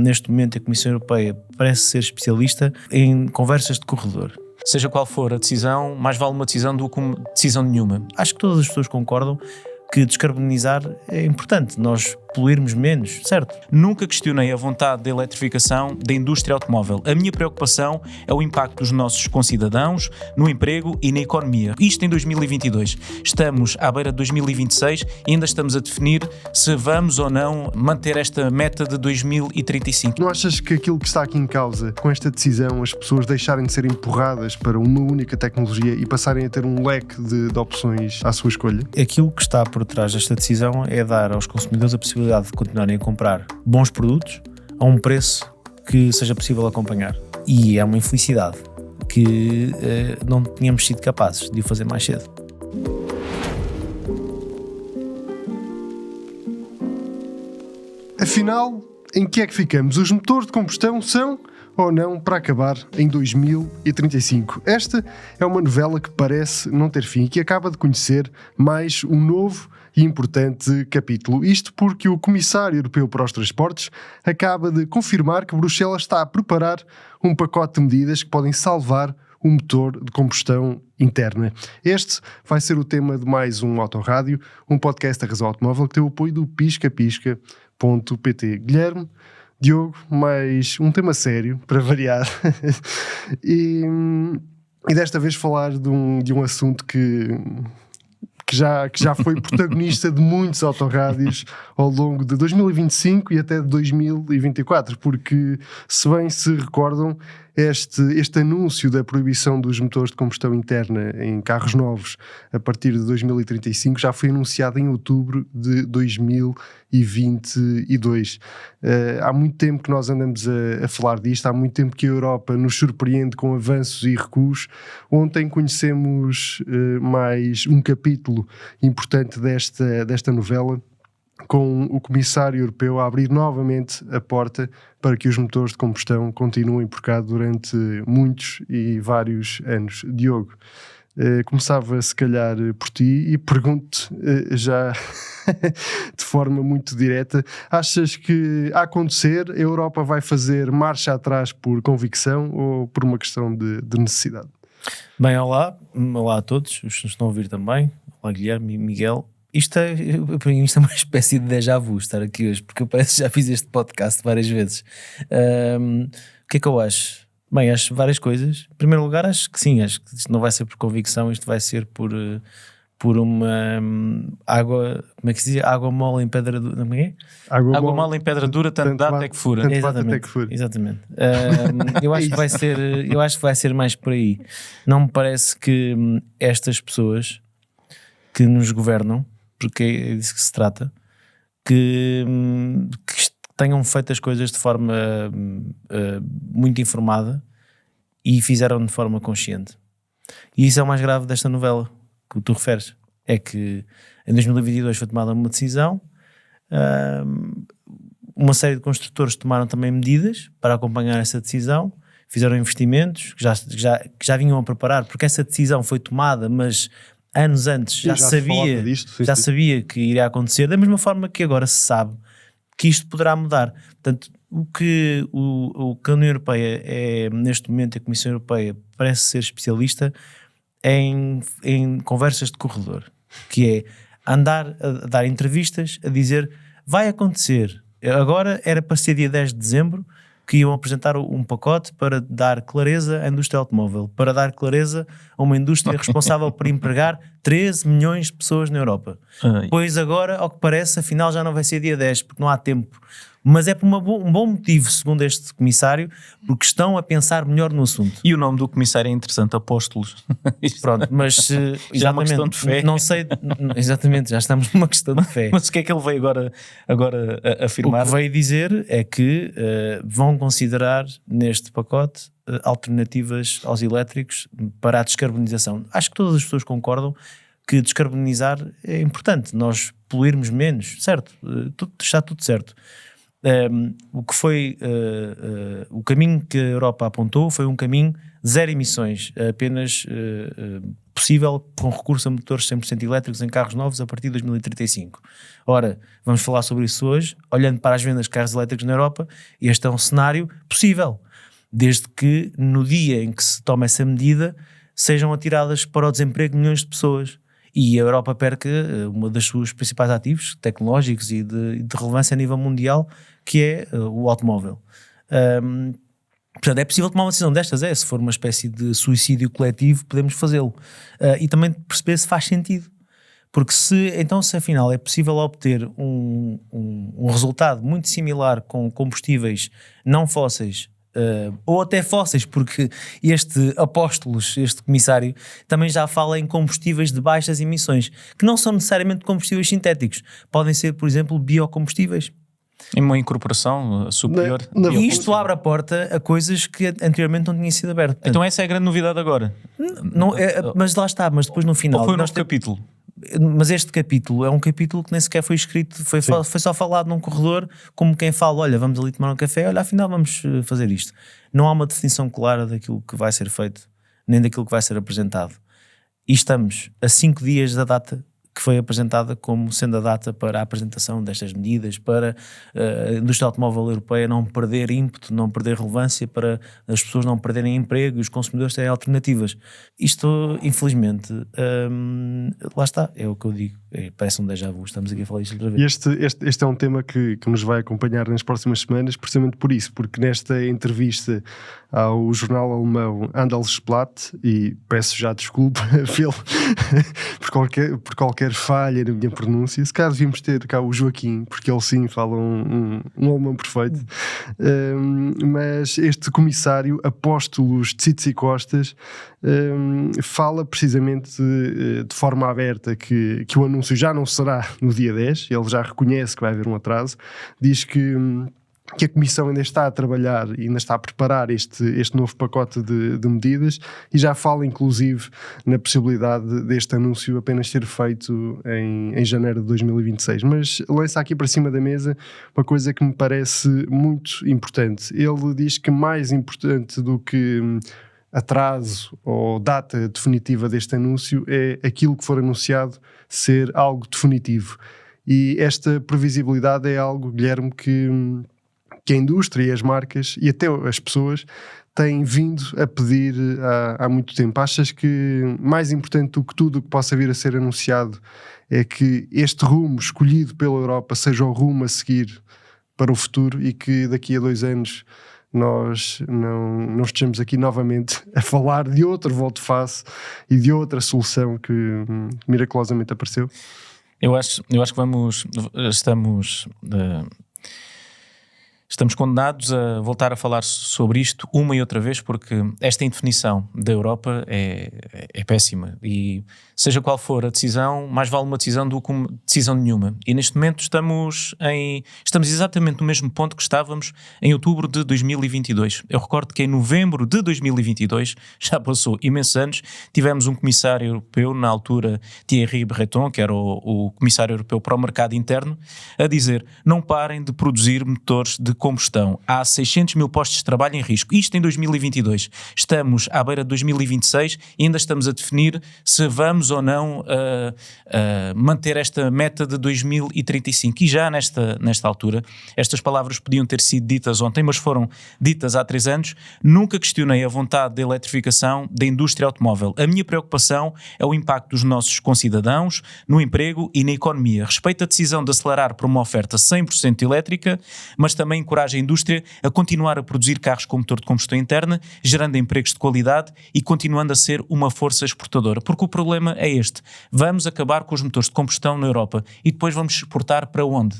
neste momento a Comissão Europeia parece ser especialista em conversas de corredor. Seja qual for a decisão, mais vale uma decisão do que uma decisão nenhuma. Acho que todas as pessoas concordam que descarbonizar é importante, nós poluirmos menos, certo? Nunca questionei a vontade da eletrificação da indústria automóvel. A minha preocupação é o impacto dos nossos concidadãos no emprego e na economia. Isto em 2022. Estamos à beira de 2026 e ainda estamos a definir se vamos ou não manter esta meta de 2035. Não achas que aquilo que está aqui em causa, com esta decisão, as pessoas deixarem de ser empurradas para uma única tecnologia e passarem a ter um leque de opções à sua escolha? Aquilo que está por trás desta decisão é dar aos consumidores a possibilidade de continuarem a comprar bons produtos a um preço que seja possível acompanhar. E é uma infelicidade que não tínhamos sido capazes de o fazer mais cedo. Afinal, em que é que ficamos? Os motores de combustão são ou não para acabar em 2035? Esta é uma novela que parece não ter fim e que acaba de conhecer mais um novo e importante capítulo. Isto porque o Comissário Europeu para os Transportes acaba de confirmar que Bruxelas está a preparar um pacote de medidas que podem salvar o motor de combustão interna. Este vai ser o tema de mais um Autorádio, um podcast da Razão Automóvel que tem o apoio do piscapisca.pt. Guilherme, Diogo, mais um tema sério, para variar, e desta vez falar de um assunto que já foi protagonista de muitos autorádios ao longo de 2025 e até de 2024, porque, se bem se recordam, este anúncio da proibição dos motores de combustão interna em carros novos a partir de 2035 já foi anunciado em outubro de 2022. Há muito tempo que nós andamos a falar disto, há muito tempo que a Europa nos surpreende com avanços e recuos. Ontem conhecemos mais um capítulo importante desta novela, com o Comissário Europeu a abrir novamente a porta para que os motores de combustão continuem por cá durante muitos e vários anos. Diogo, começava se calhar por ti e pergunto já de forma muito direta, achas que a acontecer a Europa vai fazer marcha atrás por convicção ou por uma questão de necessidade? Bem, olá a todos, os que nos estão a ouvir também. Olá Guilherme e Miguel. Isto é uma espécie de déjà vu estar aqui hoje, porque eu parece que já fiz este podcast várias vezes. O que é que eu acho? Bem, acho várias coisas. Em primeiro lugar, acho que sim, acho que isto não vai ser por convicção, isto vai ser por uma água, como é que se diz? Água mole em pedra dura, não é? Água mole em pedra dura, tanto dá até que fura. Exatamente. Eu acho que vai ser mais por aí. Não me parece que estas pessoas que nos governam, porque é disso que se trata, que tenham feito as coisas de forma muito informada e fizeram de forma consciente. E isso é o mais grave desta novela que tu referes. É que em 2022 foi tomada uma decisão, uma série de construtores tomaram também medidas para acompanhar essa decisão, fizeram investimentos que já vinham a preparar, porque essa decisão foi tomada, mas anos antes já sabia que iria acontecer, da mesma forma que agora se sabe que isto poderá mudar. Portanto, o que a União Europeia é, neste momento, a Comissão Europeia parece ser especialista em conversas de corredor, que é andar a dar entrevistas, a dizer vai acontecer, agora era para ser dia 10 de dezembro que iam apresentar um pacote para dar clareza à indústria automóvel, para dar clareza a uma indústria responsável por empregar 13 milhões de pessoas na Europa. Pois agora, ao que parece, afinal já não vai ser dia 10, porque não há tempo. Mas é por um bom motivo, segundo este comissário, porque estão a pensar melhor no assunto. E o nome do comissário é interessante, Apóstolos. Pronto, mas já é uma questão de fé. Não sei, exatamente, já estamos numa questão de fé. Mas o que é que ele veio agora a afirmar? O que veio dizer é que vão considerar neste pacote alternativas aos elétricos para a descarbonização. Acho que todas as pessoas concordam que descarbonizar é importante, nós poluirmos menos, certo? Está tudo certo. O que foi o caminho que a Europa apontou foi um caminho zero emissões, apenas possível com recurso a motores 100% elétricos em carros novos a partir de 2035. Ora, vamos falar sobre isso hoje, olhando para as vendas de carros elétricos na Europa. Este é um cenário possível, desde que no dia em que se toma essa medida sejam atiradas para o desemprego milhões de pessoas e a Europa perca uma das suas principais ativos tecnológicos e de relevância a nível mundial, que é o automóvel. Portanto, é possível tomar uma decisão destas, se for uma espécie de suicídio coletivo, podemos fazê-lo. E também perceber se faz sentido. Porque se afinal é possível obter um resultado muito similar com combustíveis não fósseis, ou até fósseis, porque este comissário, também já fala em combustíveis de baixas emissões, que não são necessariamente combustíveis sintéticos, podem ser, por exemplo, biocombustíveis. Em uma incorporação superior. E isto abre a porta a coisas que anteriormente não tinham sido abertas. Portanto, então essa é a grande novidade agora. Mas lá está, mas depois no final... Ou foi um novo capítulo? Mas este capítulo é um capítulo que nem sequer foi escrito, foi só falado num corredor, como quem fala, olha, vamos ali tomar um café, olha, afinal vamos fazer isto. Não há uma definição clara daquilo que vai ser feito, nem daquilo que vai ser apresentado. E estamos a 5 dias da data que foi apresentada como sendo a data para a apresentação destas medidas, para a indústria automóvel europeia não perder ímpeto, não perder relevância, para as pessoas não perderem emprego e os consumidores terem alternativas. Isto, infelizmente, lá está, é o que eu digo, parece um déjà vu, estamos aqui a falar isto outra vez. Este é um tema que nos vai acompanhar nas próximas semanas, precisamente por isso, porque nesta entrevista ao jornal alemão Handelsblatt, e peço já desculpa por qualquer falha na minha pronúncia, se calhar devíamos ter cá o Joaquim, porque ele sim fala um alemão perfeito, mas este comissário Apóstolos Tsitsipas fala precisamente de forma aberta que o anúncio já não será no dia 10, ele já reconhece que vai haver um atraso, diz que a Comissão ainda está a trabalhar e ainda está a preparar este novo pacote de medidas e já fala inclusive na possibilidade deste anúncio apenas ser feito em janeiro de 2026, mas lança aqui para cima da mesa uma coisa que me parece muito importante. Ele diz que mais importante do que atraso ou data definitiva deste anúncio é aquilo que for anunciado ser algo definitivo, e esta previsibilidade é algo, Guilherme, que a indústria e as marcas e até as pessoas têm vindo a pedir há muito tempo. Achas que mais importante do que tudo o que possa vir a ser anunciado é que este rumo escolhido pela Europa seja o rumo a seguir para o futuro e que daqui a 2 anos nós não estejamos aqui novamente a falar de outro volte-face e de outra solução que miraculosamente apareceu? Eu acho que estamos condenados a voltar a falar sobre isto uma e outra vez, porque esta indefinição da Europa é péssima, e seja qual for a decisão, mais vale uma decisão do que uma decisão nenhuma. E neste momento estamos exatamente no mesmo ponto que estávamos em outubro de 2022. Eu recordo que em novembro de 2022, já passou imensos anos, tivemos um comissário europeu, na altura Thierry Breton, que era o comissário europeu para o mercado interno, a dizer: não parem de produzir motores de combustão, há 600 mil postos de trabalho em risco. Isto em 2022. Estamos à beira de 2026 e ainda estamos a definir se vamos ou não manter esta meta de 2035. E já nesta altura, estas palavras podiam ter sido ditas ontem, mas foram ditas há 3 anos. Nunca questionei a vontade da eletrificação da indústria automóvel. A minha preocupação é o impacto dos nossos concidadãos no emprego e na economia. Respeito a decisão de acelerar para uma oferta 100% elétrica, mas também encoraja a indústria a continuar a produzir carros com motor de combustão interna, gerando empregos de qualidade e continuando a ser uma força exportadora. Porque o problema é este: vamos acabar com os motores de combustão na Europa e depois vamos exportar para onde?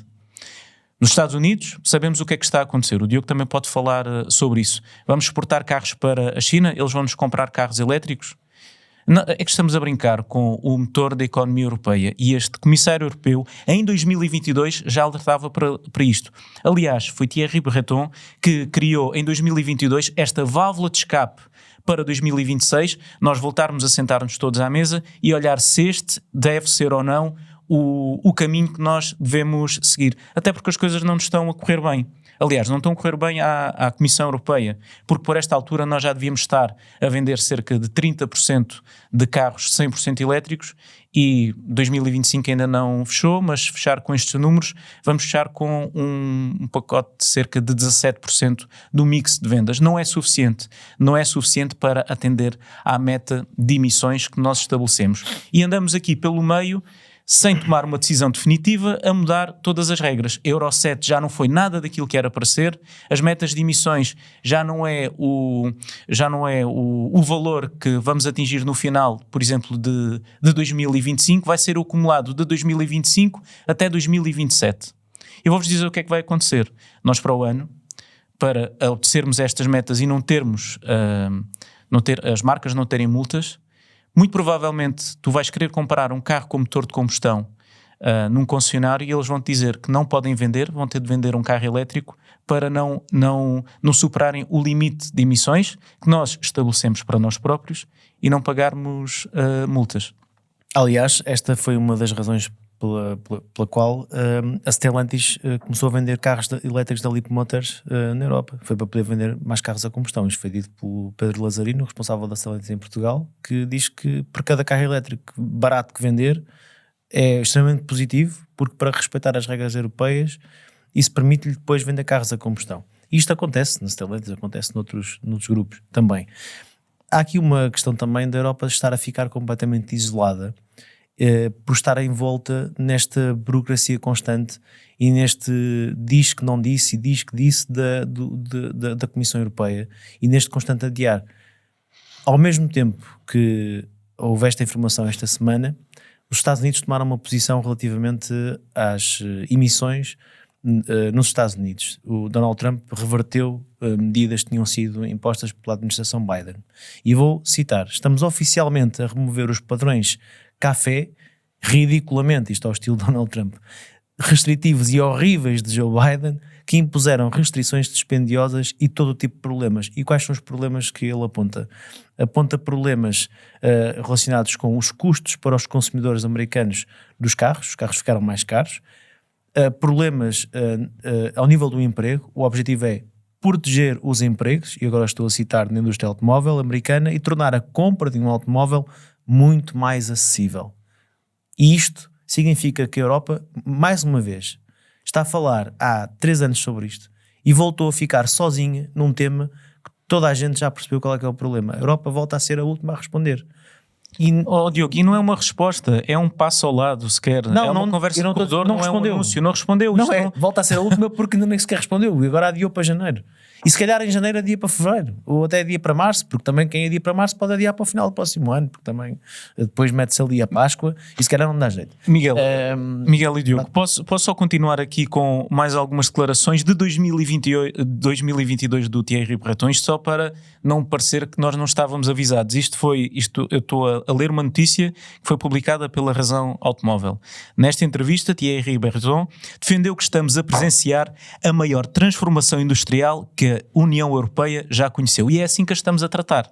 Nos Estados Unidos sabemos o que é que está a acontecer, o Diogo também pode falar sobre isso. Vamos exportar carros para a China, eles vão-nos comprar carros elétricos? Não, é que estamos a brincar com o motor da economia europeia, e este comissário europeu em 2022 já alertava para isto. Aliás, foi Thierry Breton que criou em 2022 esta válvula de escape para 2026, nós voltarmos a sentar-nos todos à mesa e olhar se este deve ser ou não o caminho que nós devemos seguir. Até porque as coisas não nos estão a correr bem. Aliás, não estão a correr bem à Comissão Europeia, porque por esta altura nós já devíamos estar a vender cerca de 30% de carros 100% elétricos e 2025 ainda não fechou, mas fechar com estes números, vamos fechar com um pacote de cerca de 17% do mix de vendas. Não é suficiente para atender à meta de emissões que nós estabelecemos. E andamos aqui pelo meio, sem tomar uma decisão definitiva, a mudar todas as regras. Euro 7 já não foi nada daquilo que era para ser, as metas de emissões já não é o valor que vamos atingir no final, por exemplo, de 2025, vai ser o acumulado de 2025 até 2027. Eu vou-vos dizer o que é que vai acontecer. Nós para o ano, para obedecermos estas metas e as marcas não terem multas, muito provavelmente tu vais querer comprar um carro com motor de combustão num concessionário e eles vão te dizer que não podem vender, vão ter de vender um carro elétrico para não superarem o limite de emissões que nós estabelecemos para nós próprios e não pagarmos multas. Aliás, esta foi uma das razões pela qual a Stellantis começou a vender carros elétricos da Leap Motors na Europa. Foi para poder vender mais carros a combustão. Isto foi dito pelo Pedro Lazarino, responsável da Stellantis em Portugal, que diz que por cada carro elétrico barato que vender é extremamente positivo, porque para respeitar as regras europeias isso permite-lhe depois vender carros a combustão. E isto acontece na Stellantis, acontece noutros grupos também. Há aqui uma questão também da Europa estar a ficar completamente isolada por estar envolta nesta burocracia constante e neste diz que não disse e diz que disse da Comissão Europeia e neste constante adiar. Ao mesmo tempo que houve esta informação esta semana, os Estados Unidos tomaram uma posição relativamente às emissões nos Estados Unidos. O Donald Trump reverteu medidas que tinham sido impostas pela administração Biden. E vou citar: estamos oficialmente a remover os padrões café, ridiculamente, isto ao estilo Donald Trump, restritivos e horríveis de Joe Biden, que impuseram restrições dispendiosas e todo o tipo de problemas. E quais são os problemas que ele aponta? Aponta problemas relacionados com os custos para os consumidores americanos dos carros. Os carros ficaram mais caros. Problemas ao nível do emprego. O objetivo é proteger os empregos, e agora estou a citar, na indústria automóvel americana, e tornar a compra de um automóvel muito mais acessível. E isto significa que a Europa, mais uma vez, está a falar há 3 anos sobre isto e voltou a ficar sozinha num tema que toda a gente já percebeu qual é que é o problema. A Europa volta a ser a última a responder. Diogo, e não é uma resposta, é um passo ao lado sequer. Não, é uma conversa de corredor, não respondeu. É um anúncio, não respondeu. Não é, volta a ser a última porque ainda nem sequer respondeu e agora adiou para janeiro. E se calhar em janeiro adia para fevereiro, ou até adia para março, porque também quem adia para março pode adiar para o final do próximo ano, porque também depois mete-se ali a Páscoa e se calhar não dá jeito. Miguel e Diogo, posso só continuar aqui com mais algumas declarações de 2022 do Thierry Breton, isto só para não parecer que nós não estávamos avisados. Eu estou a ler uma notícia que foi publicada pela Razão Automóvel. Nesta entrevista, Thierry Breton defendeu que estamos a presenciar a maior transformação industrial que a União Europeia já conheceu, e é assim que a estamos a tratar.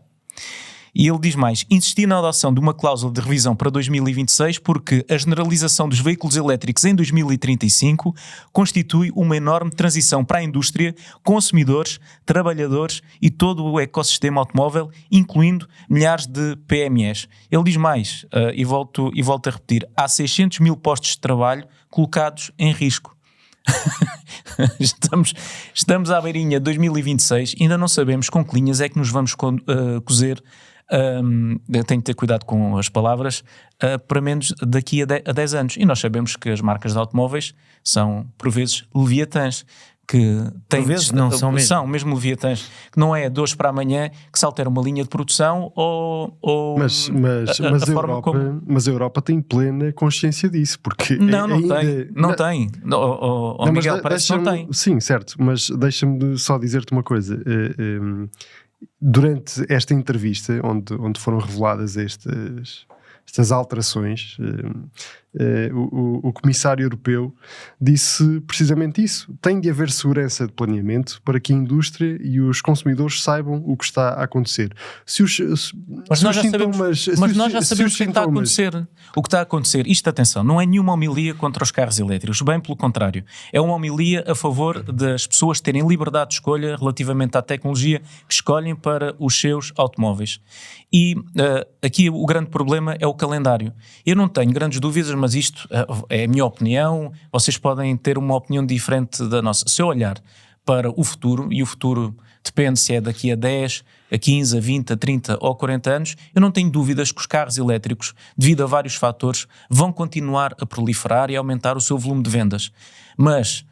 E ele diz mais: insistir na adoção de uma cláusula de revisão para 2026 porque a generalização dos veículos elétricos em 2035 constitui uma enorme transição para a indústria, consumidores, trabalhadores e todo o ecossistema automóvel, incluindo milhares de PMEs. Ele diz mais, e volto a repetir: há 600 mil postos de trabalho colocados em risco. Estamos à beirinha de 2026, ainda não sabemos com que linhas é que nos vamos cozer. Tenho que ter cuidado com as palavras, para menos daqui a 10 anos. E nós sabemos que as marcas de automóveis são, por vezes, leviatãs, que têm, por vezes não são mesmo. São mesmo leviatãs, que não é de hoje para amanhã que se altera uma linha de produção mas a Europa tem plena consciência disso, porque não tem. Miguel, parece que não tem. Sim, certo, mas deixa-me só dizer-te uma coisa. Durante esta entrevista, onde foram reveladas estas estas alterações, o comissário europeu disse precisamente isso. Tem de haver segurança de planeamento para que a indústria e os consumidores saibam o que está a acontecer. Mas nós já sabemos o que está a acontecer. O que está a acontecer, isto, atenção, não é nenhuma homilia contra os carros elétricos, bem pelo contrário. É uma homilia a favor das pessoas terem liberdade de escolha relativamente à tecnologia que escolhem para os seus automóveis. E aqui o grande problema é o calendário. Eu não tenho grandes dúvidas, mas isto é a minha opinião, vocês podem ter uma opinião diferente da nossa. Se eu olhar para o futuro, e o futuro depende se é daqui a 10, a 15, a 20, a 30 ou 40 anos, eu não tenho dúvidas que os carros elétricos, devido a vários fatores, vão continuar a proliferar e a aumentar o seu volume de vendas. Mas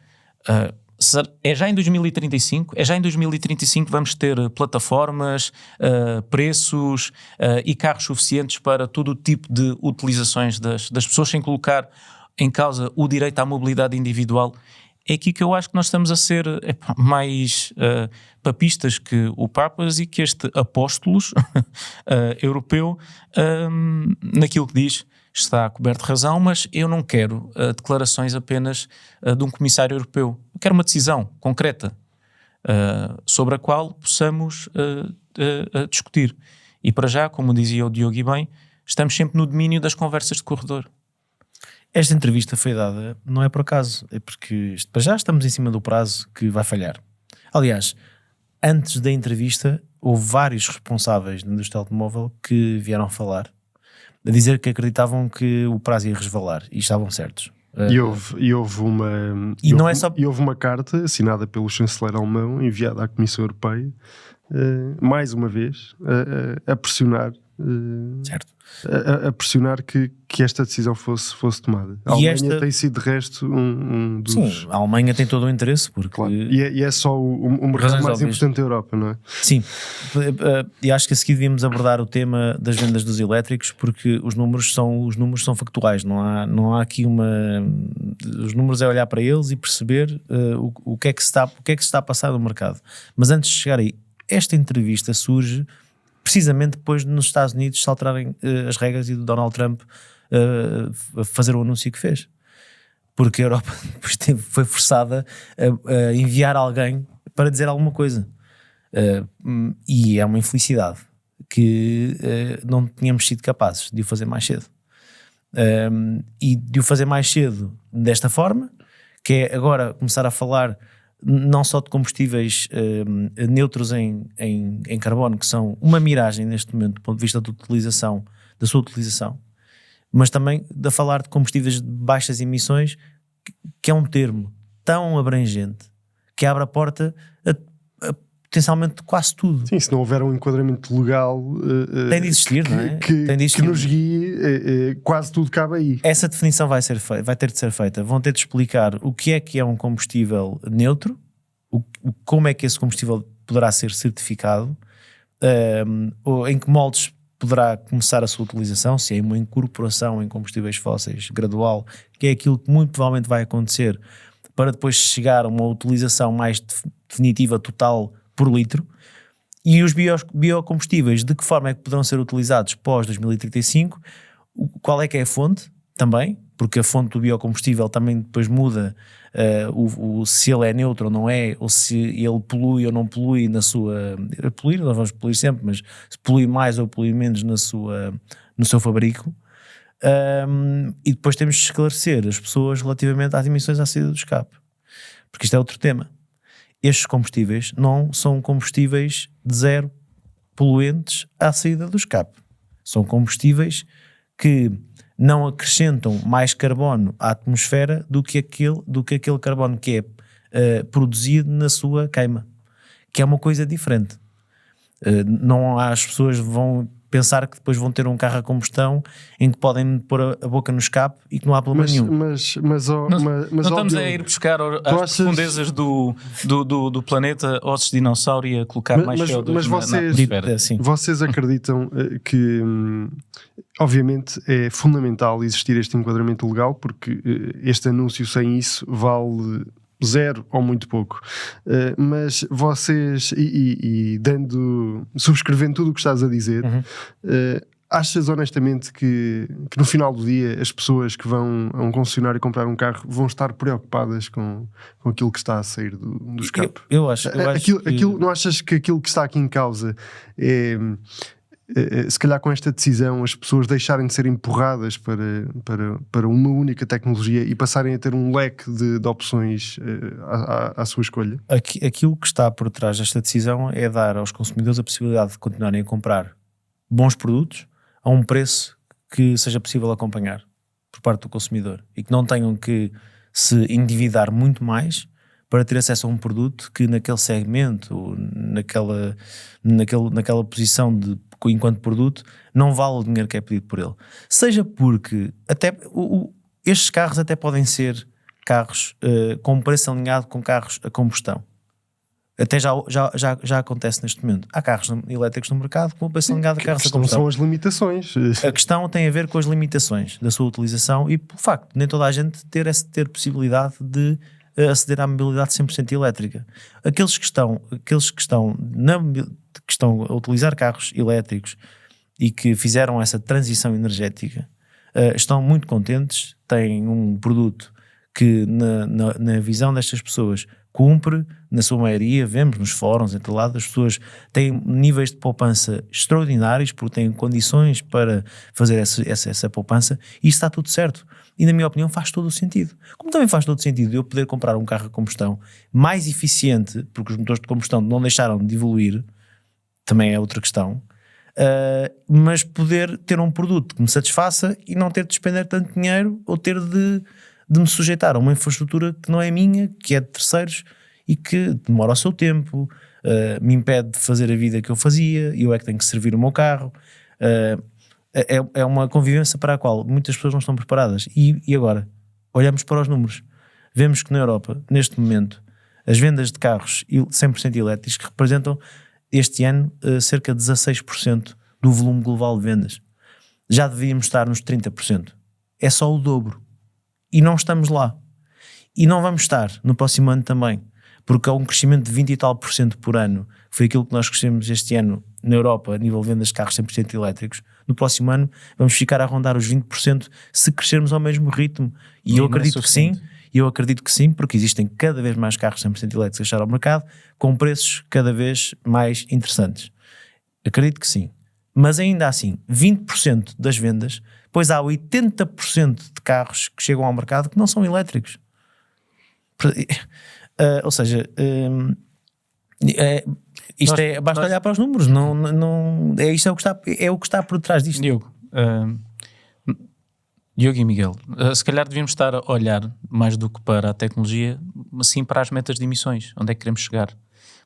é já em 2035? É já em 2035 que vamos ter plataformas, preços e carros suficientes para todo o tipo de utilizações das pessoas, sem colocar em causa o direito à mobilidade individual. É aqui que eu acho que nós estamos a ser mais papistas que o Papas e que este apóstolos europeu, naquilo que diz, está coberto de razão, mas eu não quero declarações apenas de um comissário europeu. Eu quero uma decisão concreta sobre a qual possamos discutir. E para já, como dizia o Diogo e bem, estamos sempre no domínio das conversas de corredor. Esta entrevista foi dada, não é por acaso, é porque para já estamos em cima do prazo que vai falhar. Aliás, antes da entrevista, houve vários responsáveis da indústria automóvel que vieram falar, a dizer que acreditavam que o prazo ia resvalar, e estavam certos. E houve uma carta assinada pelo chanceler alemão, enviada à Comissão Europeia, mais uma vez, a pressionar, certo. A pressionar que esta decisão fosse tomada. A Alemanha tem sido, de resto, um dos... Sim, a Alemanha tem todo o interesse, porque... Claro. E é só o mercado mais importante da Europa, não é? Sim, e acho que a seguir devíamos abordar o tema das vendas dos elétricos, porque os números são factuais, não há aqui uma... Os números é olhar para eles e perceber o que é que se está a passar no mercado. Mas antes de chegar aí, esta entrevista surge precisamente depois de nos Estados Unidos se alterarem as regras e do Donald Trump fazer o anúncio que fez, porque a Europa foi forçada a enviar alguém para dizer alguma coisa, e é uma infelicidade que não tínhamos sido capazes de o fazer mais cedo, e de o fazer mais cedo desta forma, que é agora começar a falar não só de combustíveis neutros em carbono, que são uma miragem neste momento do ponto de vista da sua utilização, mas também de falar de combustíveis de baixas emissões, que é um termo tão abrangente que abre a porta a potencialmente quase tudo. Sim, se não houver um enquadramento legal tem de existir, não é? Que nos guie, quase tudo cabe aí. Essa definição vai ter de ser feita. Vão ter de explicar o que é um combustível neutro, como é que esse combustível poderá ser certificado, em que moldes poderá começar a sua utilização, se é uma incorporação em combustíveis fósseis gradual, que é aquilo que muito provavelmente vai acontecer, para depois chegar a uma utilização mais definitiva, total, por litro. E os biocombustíveis, de que forma é que poderão ser utilizados pós 2035, qual é que é a fonte também, porque a fonte do biocombustível também depois muda se ele é neutro ou não é, ou se ele polui ou não polui na sua... Poluir, nós vamos poluir sempre, mas se polui mais ou polui menos no seu fabrico. E depois temos de esclarecer as pessoas relativamente às emissões à saída do escape, porque isto é outro tema. Estes combustíveis não são combustíveis de zero poluentes à saída do escape. São combustíveis que não acrescentam mais carbono à atmosfera do que aquele carbono que é produzido na sua queima, que é uma coisa diferente. Não há, as pessoas vão pensar que depois vão ter um carro a combustão em que podem pôr a boca no escape e que não há problema nenhum. Mas não estamos a ir buscar as profundezas do planeta, ossos de dinossauro, e a colocar mais CO2 mas vocês acreditam que obviamente é fundamental existir este enquadramento legal, porque este anúncio sem isso vale zero ou muito pouco, mas vocês, subscrevendo tudo o que estás a dizer, Achas honestamente que no final do dia as pessoas que vão a um concessionário comprar um carro vão estar preocupadas com aquilo que está a sair do escape? Eu acho não achas que aquilo que está aqui em causa é, se calhar com esta decisão, as pessoas deixarem de ser empurradas para uma única tecnologia e passarem a ter um leque de opções à sua escolha? Aquilo que está por trás desta decisão é dar aos consumidores a possibilidade de continuarem a comprar bons produtos a um preço que seja possível acompanhar por parte do consumidor e que não tenham que se endividar muito mais para ter acesso a um produto que naquele segmento, naquela posição enquanto produto, não vale o dinheiro que é pedido por ele. Seja porque estes carros até podem ser carros com preço alinhado com carros a combustão. Até já acontece neste momento. Há carros elétricos no mercado com o preço alinhado a carros a combustão. São as limitações. A questão tem a ver com as limitações da sua utilização e pelo facto de nem toda a gente ter possibilidade de aceder à mobilidade 100% elétrica. Aqueles que estão a utilizar carros elétricos e que fizeram essa transição energética estão muito contentes, têm um produto que na visão destas pessoas cumpre, na sua maioria, vemos nos fóruns, entre lado, as pessoas têm níveis de poupança extraordinários porque têm condições para fazer essa poupança e isso está tudo certo. E na minha opinião faz todo o sentido. Como também faz todo o sentido eu poder comprar um carro a combustão mais eficiente, porque os motores de combustão não deixaram de evoluir, também é outra questão, mas poder ter um produto que me satisfaça e não ter de despender tanto dinheiro ou ter de me sujeitar a uma infraestrutura que não é minha, que é de terceiros e que demora o seu tempo, me impede de fazer a vida que eu fazia, eu é que tenho que servir o meu carro. É uma convivência para a qual muitas pessoas não estão preparadas. E agora, olhamos para os números. Vemos que na Europa, neste momento, as vendas de carros 100% elétricos representam este ano cerca de 16% do volume global de vendas. Já devíamos estar nos 30%. É só o dobro. E não estamos lá. E não vamos estar no próximo ano também. Porque há um crescimento de 20 e tal por cento por ano. Foi aquilo que nós crescemos este ano na Europa, a nível de vendas de carros 100% elétricos. No próximo ano vamos ficar a rondar os 20% se crescermos ao mesmo ritmo. E eu acredito que sim. E eu acredito que sim, porque existem cada vez mais carros 100% elétricos a chegar ao mercado com preços cada vez mais interessantes. Acredito que sim. Mas ainda assim, 20% das vendas, pois há 80% de carros que chegam ao mercado que não são elétricos. Ou seja, basta olhar para os números. É o que está por trás disto. Diogo e Miguel, se calhar devíamos estar a olhar mais do que para a tecnologia, sim para as metas de emissões, onde é que queremos chegar,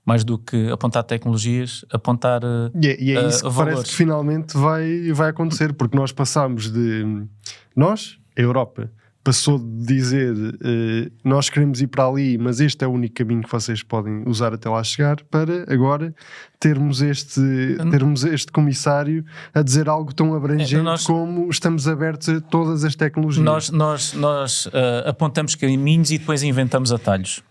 mais do que apontar tecnologias, apontar e é isso que valores. Parece que finalmente vai acontecer, porque nós passámos a Europa passou de dizer nós queremos ir para ali, mas este é o único caminho que vocês podem usar até lá chegar, para agora termos este comissário a dizer algo tão abrangente como estamos abertos a todas as tecnologias. Nós apontamos caminhos e depois inventamos atalhos.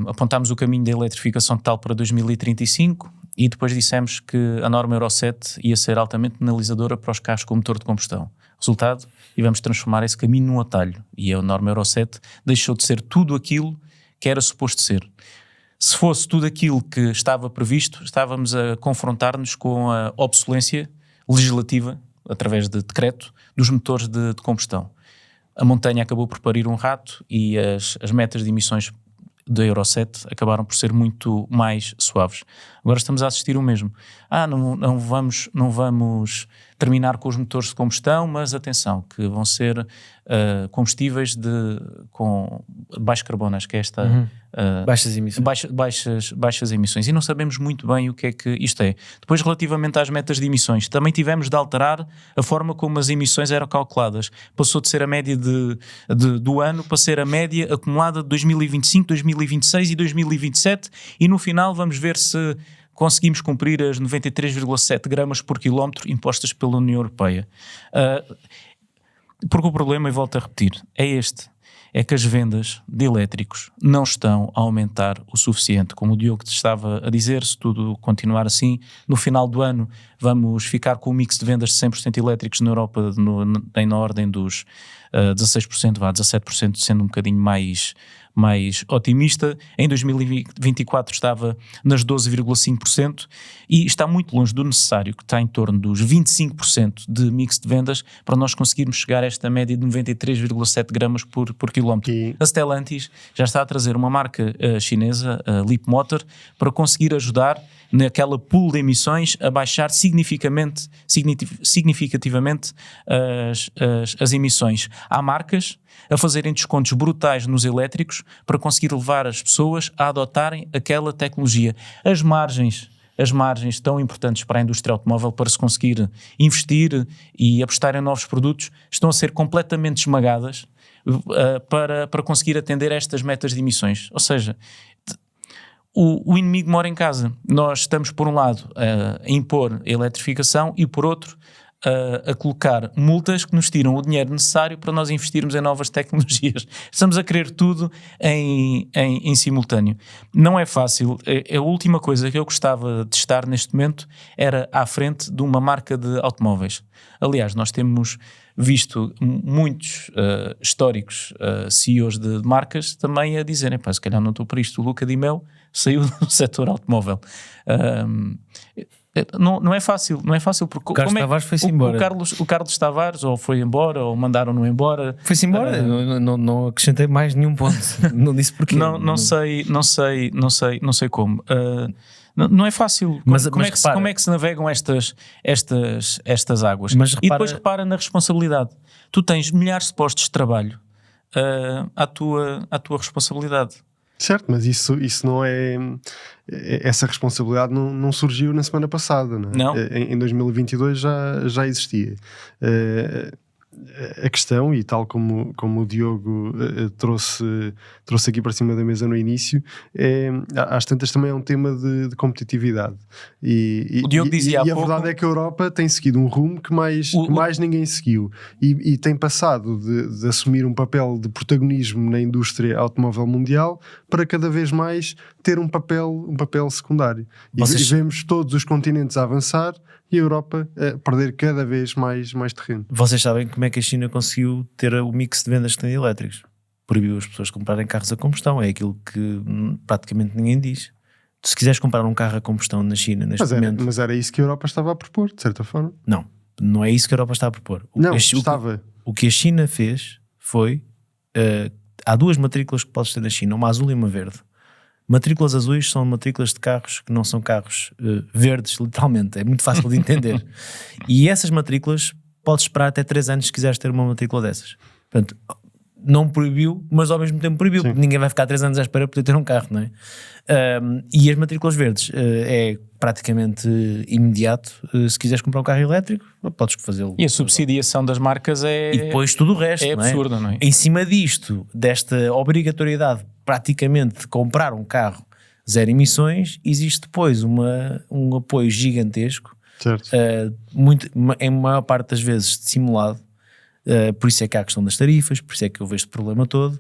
Apontámos o caminho da eletrificação total para 2035 e depois dissemos que a norma Euro 7 ia ser altamente penalizadora para os carros com motor de combustão. Resultado, e vamos transformar esse caminho num atalho. E a norma Euro 7 deixou de ser tudo aquilo que era suposto ser. Se fosse tudo aquilo que estava previsto, estávamos a confrontar-nos com a obsolescência legislativa, através de decreto, dos motores de combustão. A montanha acabou por parir um rato e as metas de emissões da Euro 7 acabaram por ser muito mais suaves. Agora estamos a assistir o mesmo. Não vamos terminar com os motores de combustão, mas atenção, que vão ser combustíveis com baixo carbono, acho que é esta... baixas emissões. Baixas emissões. E não sabemos muito bem o que é que isto é. Depois, relativamente às metas de emissões, também tivemos de alterar a forma como as emissões eram calculadas. Passou de ser a média do ano para ser a média acumulada de 2025, 2026 e 2027, e no final vamos ver se conseguimos cumprir as 93,7 gramas por quilómetro impostas pela União Europeia. Porque o problema, e volto a repetir, é este. é que as vendas de elétricos não estão a aumentar o suficiente. Como o Diogo te estava a dizer, se tudo continuar assim, no final do ano vamos ficar com um mix de vendas de 100% elétricos na Europa na ordem dos 16%, 17%, sendo um bocadinho mais otimista. Em 2024 estava nas 12,5% e está muito longe do necessário, que está em torno dos 25% de mix de vendas, para nós conseguirmos chegar a esta média de 93,7 gramas por quilómetro. A Stellantis já está a trazer uma marca chinesa, a Leapmotor, para conseguir ajudar naquela pool de emissões a baixar significativamente as emissões. Há marcas a fazerem descontos brutais nos elétricos para conseguir levar as pessoas a adotarem aquela tecnologia. As margens tão importantes para a indústria automóvel, para se conseguir investir e apostar em novos produtos, estão a ser completamente esmagadas para conseguir atender a estas metas de emissões. Ou seja, o inimigo mora em casa. Nós estamos, por um lado, a impor a eletrificação e, por outro, a colocar multas que nos tiram o dinheiro necessário para nós investirmos em novas tecnologias. Estamos a querer tudo em simultâneo. Não é fácil. A última coisa que eu gostava de estar neste momento era à frente de uma marca de automóveis. Aliás, nós temos visto muitos históricos CEOs de marcas também a dizerem, se calhar não estou para isto. O Luca Di Meo saiu do setor automóvel. Não é fácil, porque o Carlos Tavares foi-se embora. O Carlos Tavares ou foi embora ou mandaram-no embora. Foi-se embora, não acrescentei mais nenhum ponto. Não disse porquê. Não sei como. Não é fácil. Como é que se navegam estas águas? E depois repara na responsabilidade. Tu tens milhares de postos de trabalho à tua responsabilidade. Certo, mas isso não é... Essa responsabilidade não surgiu na semana passada, não é? Não. Em 2022 já existia. A questão, e tal como o Diogo trouxe aqui para cima da mesa no início, às tantas também é um tema de competitividade. O Diogo dizia a verdade é que a Europa tem seguido um rumo que mais ninguém seguiu e tem passado de assumir um papel de protagonismo na indústria automóvel mundial para cada vez mais ter um papel secundário. E vemos todos os continentes a avançar e a Europa a perder cada vez mais terreno. Vocês sabem como é que a China conseguiu ter o mix de vendas que tem de elétricos? Proibiu as pessoas comprarem carros a combustão. É aquilo que praticamente ninguém diz. Se quiseres comprar um carro a combustão na China neste momento... Mas era isso que a Europa estava a propor, de certa forma. Não é isso que a Europa está a propor. O que a China fez foi... há duas matrículas que podes ter na China, uma azul e uma verde. Matrículas azuis são matrículas de carros que não são carros verdes, literalmente. É muito fácil de entender. E essas matrículas podes esperar até 3 anos se quiseres ter uma matrícula dessas. Portanto, não proibiu, mas ao mesmo tempo proibiu. Porque ninguém vai ficar 3 anos à espera para poder ter um carro, não é? E as matrículas verdes é praticamente imediato. Se quiseres comprar um carro elétrico, podes fazê-lo. E a subsidiação das marcas E depois tudo o resto, é absurda, não é? Em cima disto, desta obrigatoriedade praticamente de comprar um carro zero emissões, existe depois um apoio gigantesco, em maior parte das vezes dissimulado. Por isso é que há a questão das tarifas, por isso é que eu vejo este problema todo,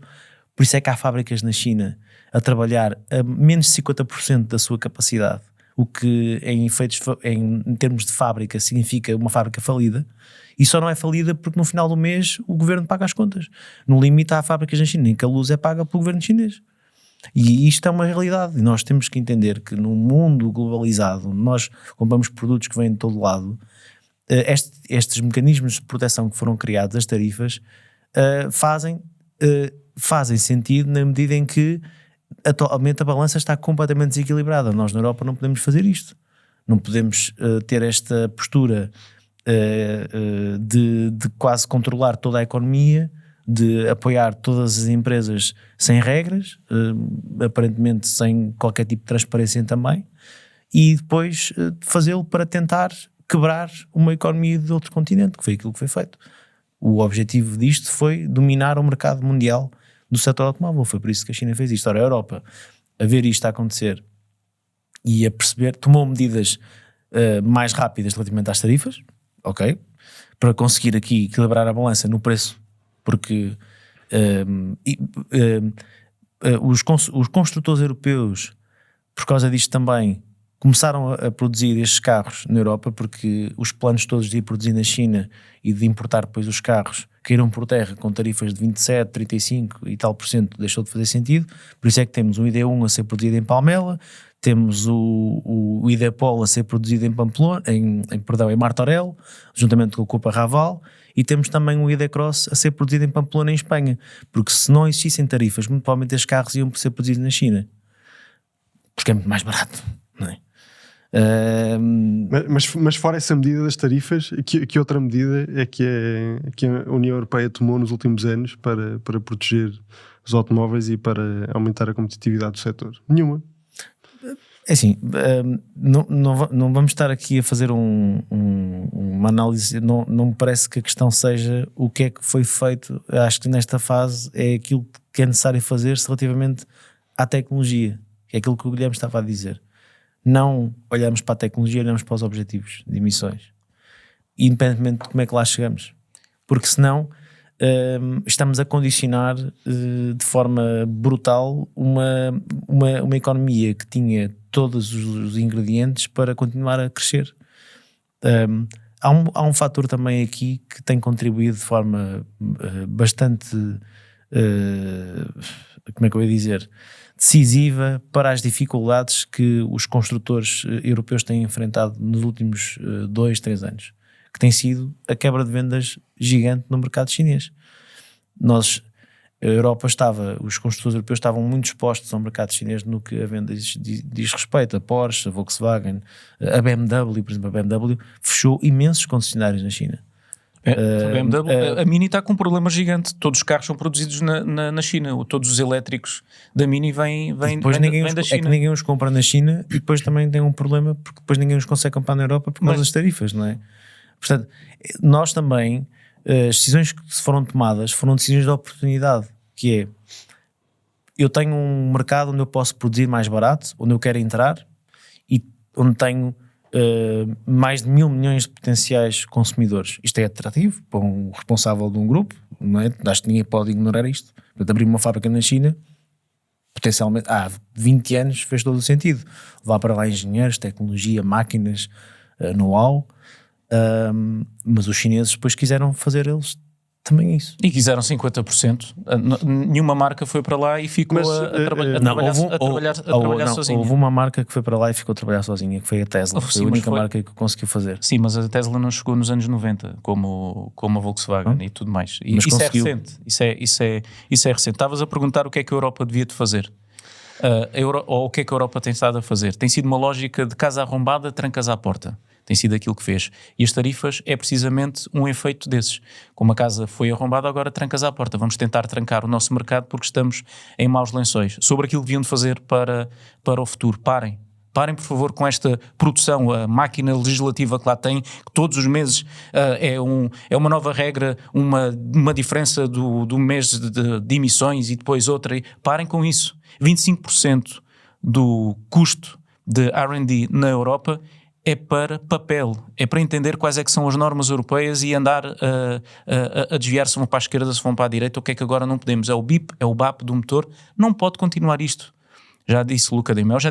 por isso é que há fábricas na China a trabalhar a menos de 50% da sua capacidade, o que em termos de fábrica significa uma fábrica falida, e só não é falida porque no final do mês o governo paga as contas. No limite há fábricas na China em que a luz é paga pelo governo chinês. E isto é uma realidade, e nós temos que entender que num mundo globalizado, onde nós compramos produtos que vêm de todo lado, estes mecanismos de proteção que foram criados, as tarifas, fazem sentido na medida em que atualmente a balança está completamente desequilibrada. Nós na Europa não podemos fazer isto. Não podemos ter esta postura de quase controlar toda a economia, de apoiar todas as empresas sem regras, aparentemente sem qualquer tipo de transparência também, e depois fazê-lo para tentar quebrar uma economia de outro continente, que foi aquilo que foi feito. O objetivo disto foi dominar o mercado mundial do setor automóvel. Foi por isso que a China fez isto. Ora, a Europa, a ver isto a acontecer e a perceber, tomou medidas mais rápidas relativamente às tarifas, ok, para conseguir aqui equilibrar a balança no preço, porque Os construtores europeus, por causa disto também, começaram a produzir estes carros na Europa, porque os planos todos de ir produzir na China e de importar depois os carros caíram por terra com tarifas de 27, 35 e tal %, deixou de fazer sentido. Por isso é que temos o ID1 a ser produzido em Palmela, temos o ID-Pol a ser produzido em Pamplona, em Martorell, juntamente com o Copa Raval, e temos também o ID-Cross a ser produzido em Pamplona, em Espanha, porque se não existissem tarifas, muito provavelmente estes carros iam ser produzidos na China, porque é muito mais barato, não é? Mas fora essa medida das tarifas, que outra medida é que a União Europeia tomou nos últimos anos para proteger os automóveis e para aumentar a competitividade do setor? Nenhuma. É assim, não vamos estar aqui a fazer uma análise, não me parece que a questão seja o que é que foi feito. Acho que nesta fase é aquilo que é necessário fazer-se relativamente à tecnologia, que é aquilo que o Guilherme estava a dizer. Não olhamos para a tecnologia, olhamos para os objetivos de emissões, independentemente de como é que lá chegamos, porque senão estamos a condicionar de forma brutal uma economia que tinha todos os ingredientes para continuar a crescer. Há um fator também aqui que tem contribuído de forma bastante, como é que eu ia dizer, decisiva para as dificuldades que os construtores europeus têm enfrentado nos últimos 2-3 anos, que tem sido a quebra de vendas gigante no mercado chinês. Os construtores europeus estavam muito expostos ao mercado chinês no que a vendas diz respeito. A Porsche, a Volkswagen, a BMW, por exemplo, a BMW fechou imensos concessionários na China. A Mini está com um problema gigante. Todos os carros são produzidos na China. Todos os elétricos da Mini vêm da China. É que ninguém os compra na China e depois também tem um problema porque depois ninguém os consegue comprar na Europa por causa das tarifas, não é? Portanto, nós também, as decisões que foram tomadas foram decisões de oportunidade, que é, eu tenho um mercado onde eu posso produzir mais barato, onde eu quero entrar e onde tenho mais de 1.000 milhões de potenciais consumidores. Isto é atrativo para um responsável de um grupo, não é? Acho que ninguém pode ignorar isto. Portanto, abrir uma fábrica na China, potencialmente, há 20 anos fez todo o sentido. Levar para lá engenheiros, tecnologia, máquinas, know-how, mas os chineses depois quiseram fazer eles também isso. E quiseram 50%. Nenhuma marca foi para lá e ficou a trabalhar sozinha. Houve uma marca que foi para lá e ficou a trabalhar sozinha, que foi a Tesla. Foi a única marca que conseguiu fazer. Sim, mas a Tesla não chegou nos anos 90, como a Volkswagen e tudo mais. E isso conseguiu. É recente. Isso é recente. Estavas a perguntar o que é que a Europa devia de fazer. Ou o que é que a Europa tem estado a fazer. Tem sido uma lógica de casa arrombada, trancas à porta. Tem sido aquilo que fez. E as tarifas é precisamente um efeito desses. Como a casa foi arrombada, agora trancas à porta. Vamos tentar trancar o nosso mercado porque estamos em maus lençóis. Sobre aquilo que deviam de fazer para o futuro. Parem, por favor, com esta produção, a máquina legislativa que lá tem, que todos os meses é uma nova regra, uma diferença do mês de emissões e depois outra. Parem com isso. 25% do custo de R&D na Europa é para papel, é para entender quais é que são as normas europeias e andar a desviar se vão para a esquerda, se vão para a direita, o que é que agora não podemos, é o BIP, é o BAP do motor, não pode continuar isto. Já disse Luca de Mel, já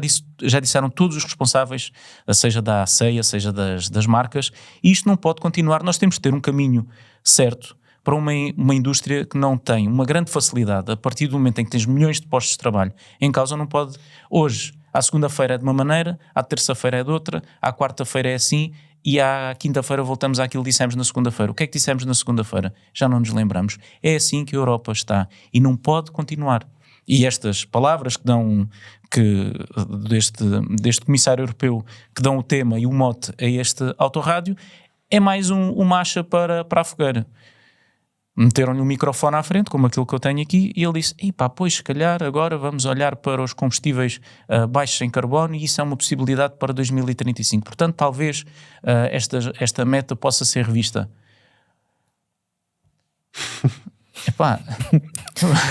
disseram todos os responsáveis, seja da ACEA, seja das marcas, e isto não pode continuar. Nós temos de ter um caminho certo para uma indústria que não tem uma grande facilidade, a partir do momento em que tens milhões de postos de trabalho em causa, não pode, hoje, à segunda-feira é de uma maneira, à terça-feira é de outra, à quarta-feira é assim e à quinta-feira voltamos àquilo que dissemos na segunda-feira. O que é que dissemos na segunda-feira? Já não nos lembramos. É assim que a Europa está e não pode continuar. E estas palavras deste comissário europeu que dão o tema e o mote a este autorrádio é mais uma acha para a fogueira. Meteram-lhe um microfone à frente, como aquilo que eu tenho aqui, e ele disse, pois se calhar agora vamos olhar para os combustíveis baixos em carbono e isso é uma possibilidade para 2035. Portanto, talvez esta meta possa ser revista.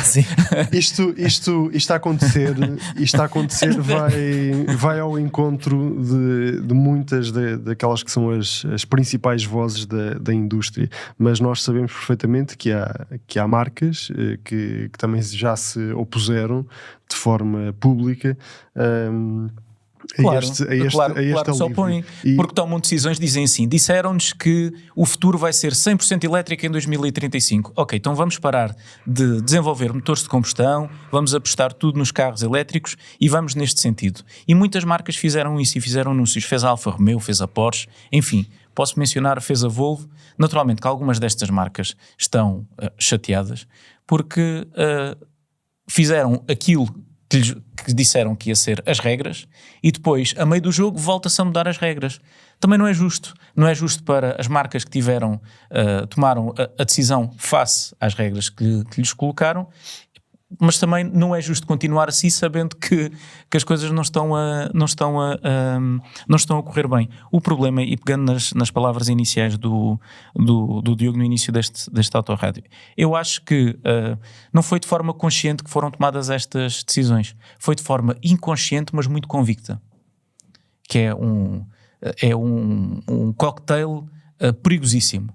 Sim. Isto a acontecer, vai ao encontro de muitas daquelas que são as principais vozes da indústria, mas nós sabemos perfeitamente que há marcas que também já se opuseram de forma pública Claro, a este só põem, porque tomam decisões, dizem assim, disseram-nos que o futuro vai ser 100% elétrico em 2035. Ok, então vamos parar de desenvolver motores de combustão, vamos apostar tudo nos carros elétricos e vamos neste sentido. E muitas marcas fizeram isso e fizeram anúncios. Fez a Alfa Romeo, fez a Porsche, enfim, posso mencionar, fez a Volvo. Naturalmente que algumas destas marcas estão chateadas porque fizeram aquilo que disseram que ia ser as regras e depois, a meio do jogo, volta-se a mudar as regras. Também não é justo. Não é justo para as marcas que tomaram a decisão face às regras que lhes colocaram, mas também não é justo continuar assim sabendo que as coisas não estão a correr bem. O problema, e pegando nas palavras iniciais do Diogo no início deste autorrádio, eu acho que não foi de forma consciente que foram tomadas estas decisões. Foi de forma inconsciente, mas muito convicta. Que é um cocktail perigosíssimo.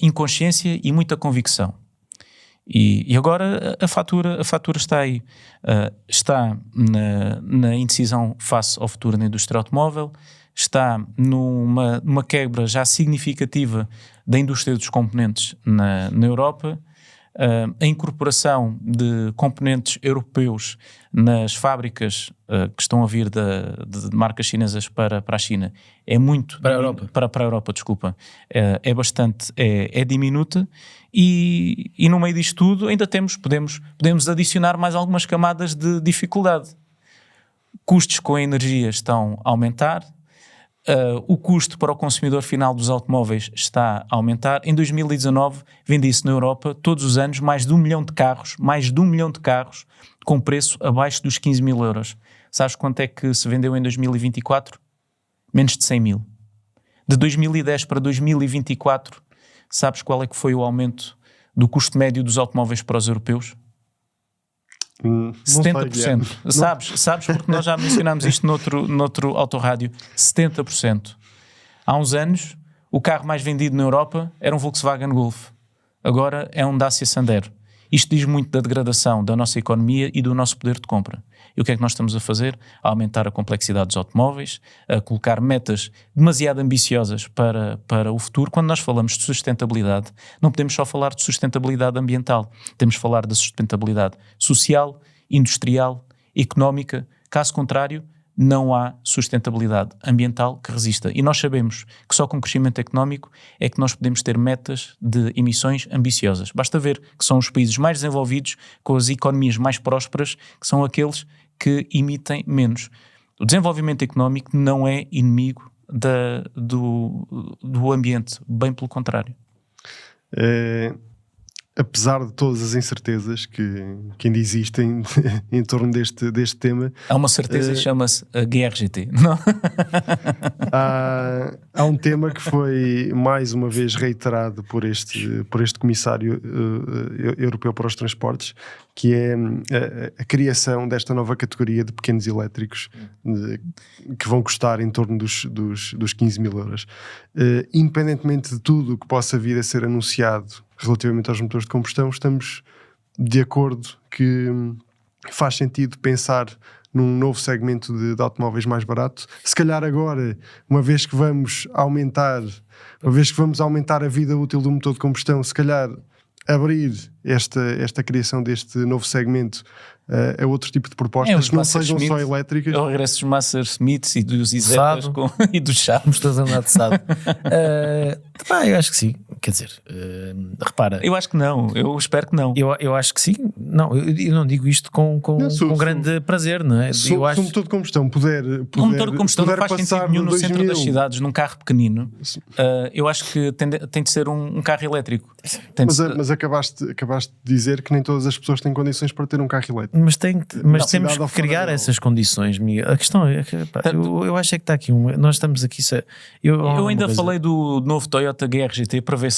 Inconsciência e muita convicção. E agora a fatura está aí. Está na indecisão face ao futuro da indústria automóvel, está numa quebra já significativa da indústria dos componentes na Europa, a incorporação de componentes europeus nas fábricas que estão a vir de marcas chinesas para a China é muito... Para a Europa. Para a Europa, desculpa. É bastante... É diminuta e no meio disto tudo ainda podemos adicionar mais algumas camadas de dificuldade. Custos com a energia estão a aumentar. O custo para o consumidor final dos automóveis está a aumentar. Em 2019 vendia-se na Europa todos os anos mais de 1 milhão de carros com preço abaixo dos 15 mil euros. Sabes quanto é que se vendeu em 2024? Menos de 100 mil. De 2010 para 2024, sabes qual é que foi o aumento do custo médio dos automóveis para os europeus? 70%. Sabes porque nós já mencionámos isto noutro autorrádio. 70%. Há uns anos, o carro mais vendido na Europa era um Volkswagen Golf. Agora é um Dacia Sandero. Isto diz muito da degradação da nossa economia e do nosso poder de compra. E o que é que nós estamos a fazer? A aumentar a complexidade dos automóveis, a colocar metas demasiado ambiciosas para o futuro. Quando nós falamos de sustentabilidade, não podemos só falar de sustentabilidade ambiental. Temos de falar da sustentabilidade social, industrial, económica. Caso contrário, não há sustentabilidade ambiental que resista. E nós sabemos que só com crescimento económico é que nós podemos ter metas de emissões ambiciosas. Basta ver que são os países mais desenvolvidos, com as economias mais prósperas, que são aqueles que emitem menos. O desenvolvimento económico não é inimigo do ambiente, bem pelo contrário. Apesar de todas as incertezas que ainda existem em torno deste tema... Há uma certeza que chama-se a GRGT, não? Há um tema que foi mais uma vez reiterado por este Comissário Europeu para os Transportes, que é a criação desta nova categoria de pequenos elétricos que vão custar em torno dos 15 mil euros. Independentemente de tudo o que possa vir a ser anunciado relativamente aos motores de combustão, estamos de acordo que faz sentido pensar num novo segmento de automóveis mais barato. Se calhar agora, uma vez que vamos aumentar a vida útil do motor de combustão, se calhar abrir esta criação deste novo segmento a outro tipo de propostas que não sejam só elétricas. É o regresso dos Master Smiths e dos Izetas e dos Chá. Estás a andar de sado. Eu acho que sim. Quer dizer, repara. Eu acho que não. Eu espero que não. Eu acho que sim. Não, eu não digo isto com grande prazer, não é? Se o motor de combustão puder um motor de combustão não faz sentido nenhum no centro das cidades, num carro pequenino. Eu acho que tem de ser um carro elétrico. Mas acabaste de dizer que nem todas as pessoas têm condições para ter um carro elétrico. Mas temos que criar essas condições, Miguel. A questão é que eu acho que está aqui nós estamos aqui. Eu ainda falei do novo Toyota GRGT para ver